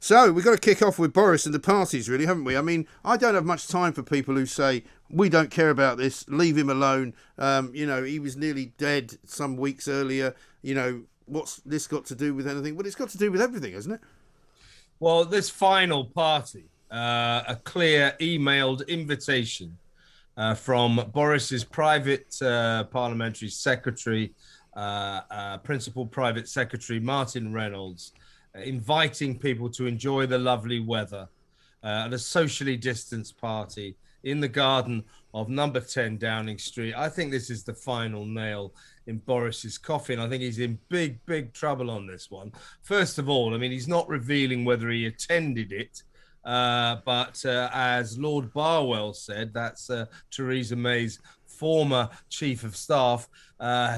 So we've got to kick off with Boris and the parties, really, haven't we? I mean, I don't have much time for people who say, we don't care about this, leave him alone. He was nearly dead some weeks earlier. What's this got to do with anything? Well, it's got to do with everything, hasn't it? Well, this final party, a clear emailed invitation from Boris's private parliamentary secretary, principal private secretary, Martin Reynolds, inviting people to enjoy the lovely weather at a socially distanced party in the garden of number 10 Downing Street. I think this is the final nail in Boris's coffin. I think he's in big, big trouble on this one. First of all, I mean, he's not revealing whether he attended it, but as Lord Barwell said, that's Theresa May's former chief of staff,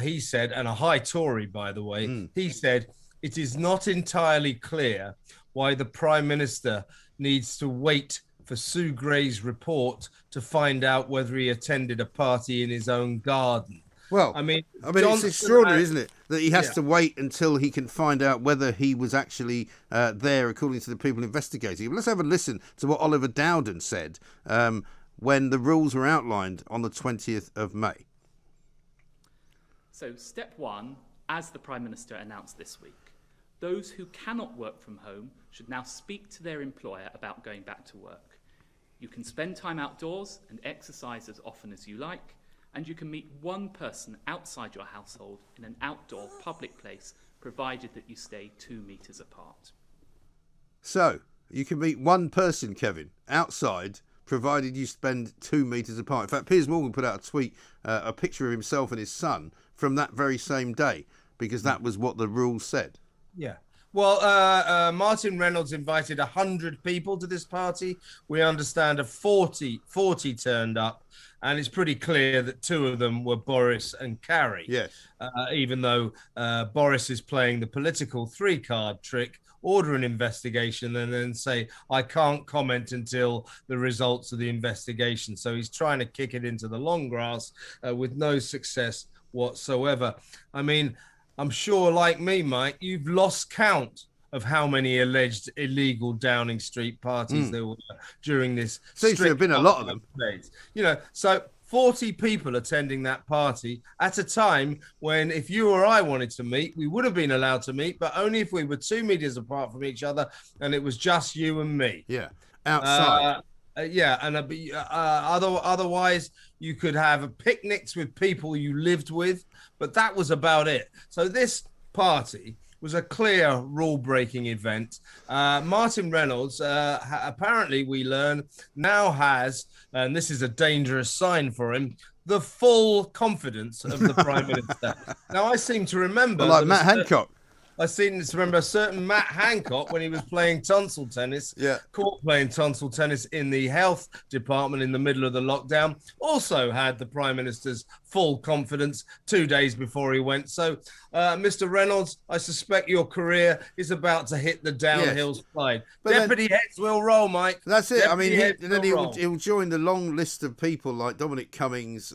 he said, and a high Tory, by the way, he said, it is not entirely clear why the Prime Minister needs to wait for Sue Gray's report to find out whether he attended a party in his own garden. Well, I mean, it's extraordinary, isn't it, that he has to wait until he can find out whether he was actually there, according to the people investigating him. Let's have a listen to what Oliver Dowden said when the rules were outlined on the 20th of May. So, step one, as the Prime Minister announced this week, those who cannot work from home should now speak to their employer about going back to work. You can spend time outdoors and exercise as often as you like, and you can meet one person outside your household in an outdoor public place, provided that you stay 2 metres apart. So, you can meet one person, Kevin, outside, provided you spend 2 metres apart. In fact, Piers Morgan put out a tweet, a picture of himself and his son from that very same day, because that was what the rules said. Yeah. Well, Martin Reynolds invited 100 people to this party. We understand 40 turned up, and it's pretty clear that 2 of them were Boris and Carrie. Yes. Even though Boris is playing the political 3-card trick, order an investigation and then say, I can't comment until the results of the investigation. So he's trying to kick it into the long grass with no success whatsoever. I mean, I'm sure, like me, Mike, you've lost count of how many alleged illegal Downing Street parties there were during this. Seems to have been a lot of them. Days. So 40 people attending that party at a time when, if you or I wanted to meet, we would have been allowed to meet, but only if we were 2 meters apart from each other, and it was just you and me. Yeah, outside. Otherwise, you could have picnics with people you lived with, but that was about it. So this party was a clear rule-breaking event. Martin Reynolds, apparently we learn, now has, and this is a dangerous sign for him, the full confidence of the Prime Minister. Now, I seem to remember... Like Matt Hancock. I seem to remember a certain Matt Hancock, when he was playing tonsil tennis, caught playing tonsil tennis in the health department in the middle of the lockdown, also had the Prime Minister's full confidence 2 days before he went. So, Mr. Reynolds, I suspect your career is about to hit the downhill slide. But Deputy heads will roll, Mike. That's it. Deputy He'll join the long list of people like Dominic Cummings,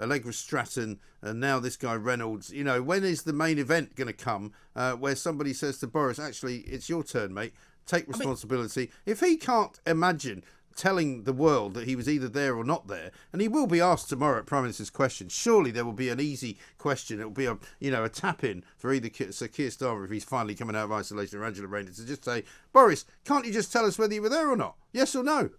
Allegra Stratton, and now this guy Reynolds. When is the main event going to come where somebody says to Boris, actually, it's your turn, mate, take responsibility? If he can't imagine telling the world that he was either there or not there, and he will be asked tomorrow at Prime Minister's Questions, surely there will be an easy question. It will be a tap-in for either Sir Keir Starmer, if he's finally coming out of isolation, or Angela Rayner, to just say, Boris, can't you just tell us whether you were there or not? Yes or no?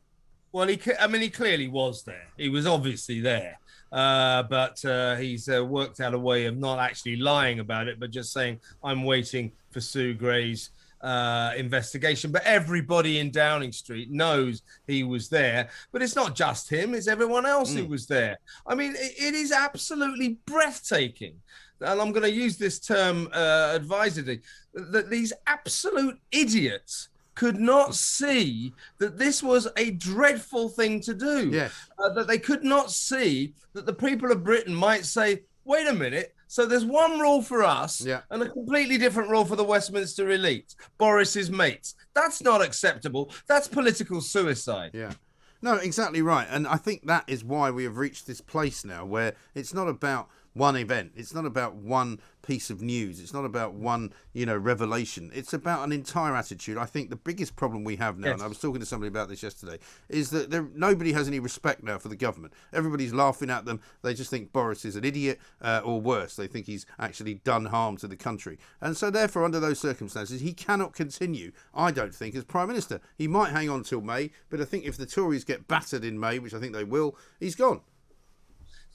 Well, he clearly was there. He was obviously there. But he's worked out a way of not actually lying about it, but just saying, I'm waiting for Sue Gray's investigation. But everybody in Downing Street knows he was there. But it's not just him, it's everyone else who was there. I mean, it is absolutely breathtaking. And I'm going to use this term advisedly, that these absolute idiots could not see that this was a dreadful thing to do. Yes. That they could not see that the people of Britain might say, wait a minute, so there's one rule for us and a completely different rule for the Westminster elite, Boris's mates. That's not acceptable. That's political suicide. Yeah. No, exactly right. And I think that is why we have reached this place now where it's not about one event. It's not about one piece of news. It's not about one, revelation. It's about an entire attitude. I think the biggest problem we have now, and I was talking to somebody about this yesterday, is that nobody has any respect now for the government. Everybody's laughing at them. They just think Boris is an idiot, or worse, they think he's actually done harm to the country. And so therefore, under those circumstances, he cannot continue, I don't think, as Prime Minister. He might hang on till May, but I think if the Tories get battered in May, which I think they will, he's gone.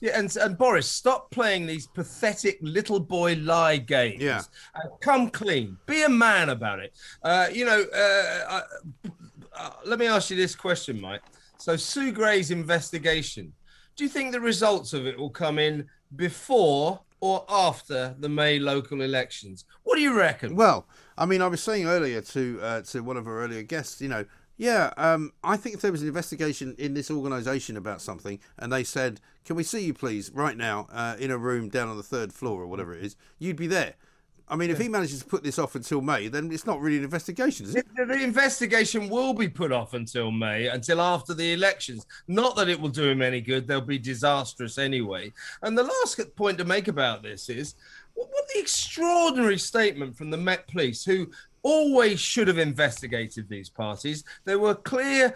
Yeah, and Boris, stop playing these pathetic little boy lie games. Yeah. Come clean. Be a man about it. Let me ask you this question, Mike. So Sue Gray's investigation, do you think the results of it will come in before or after the May local elections? What do you reckon? Well, I mean, I was saying earlier to one of our earlier guests, I think if there was an investigation in this organisation about something and they said, can we see you please right now in a room down on the 3rd floor or whatever it is, you'd be there. I mean, if he manages to put this off until May, then it's not really an investigation, is it? The investigation will be put off until May, until after the elections. Not that it will do him any good. They'll be disastrous anyway. And the last point to make about this is, what the extraordinary statement from the Met Police, who always should have investigated these parties. There was clear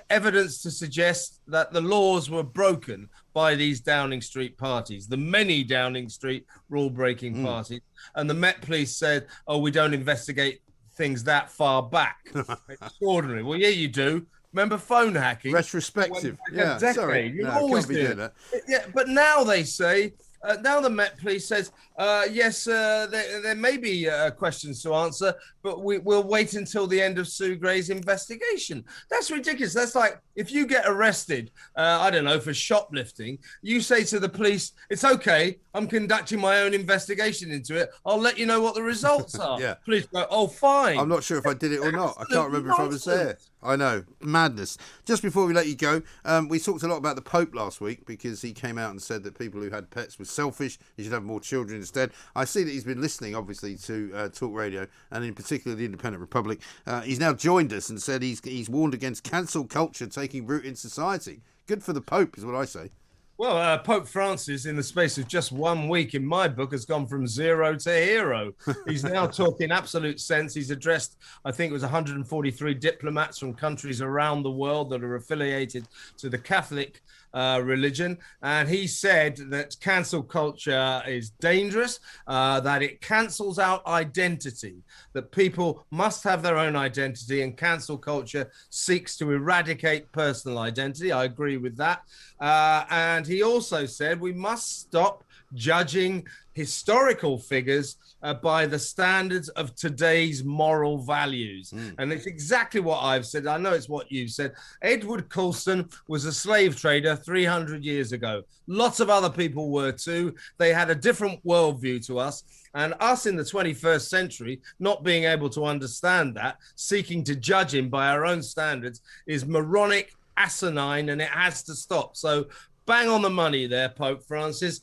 evidence to suggest that the laws were broken by these Downing Street parties, the many Downing Street rule-breaking parties. And the Met Police said, oh, we don't investigate things that far back. Extraordinary. Well, yeah, you do. Remember phone hacking? Retrospective. Yeah, sorry. You always do that. Yeah, but now they say, now the Met Police says, yes, there may be questions to answer, but we'll wait until the end of Sue Gray's investigation. That's ridiculous. That's like if you get arrested, I don't know, for shoplifting, you say to the police, it's okay, I'm conducting my own investigation into it. I'll let you know what the results are. Yeah. Police go, oh, fine. I'm not sure if I did it or not. I can't remember if I was there. I know. Madness. Just before we let you go, we talked a lot about the Pope last week because he came out and said that people who had pets were selfish. You should have more children instead. I see that he's been listening, obviously, to Talk Radio and in particular the Independent Republic. He's now joined us and said he's warned against cancel culture taking root in society. Good for the Pope is what I say. Well, Pope Francis, in the space of just 1 week, in my book, has gone from zero to hero. He's now talking absolute sense. He's addressed, I think it was 143 diplomats from countries around the world that are affiliated to the Catholic religion. And he said that cancel culture is dangerous, that it cancels out identity, that people must have their own identity, and cancel culture seeks to eradicate personal identity. I agree with that. And he also said we must stop judging historical figures by the standards of today's moral values. And it's exactly what I've said. I know it's what you've said. Edward Colston was a slave trader 300 years ago. Lots of other people were too. They had a different worldview to us. And us in the 21st century, not being able to understand that, seeking to judge him by our own standards, is moronic, asinine, and it has to stop. So bang on the money there, Pope Francis.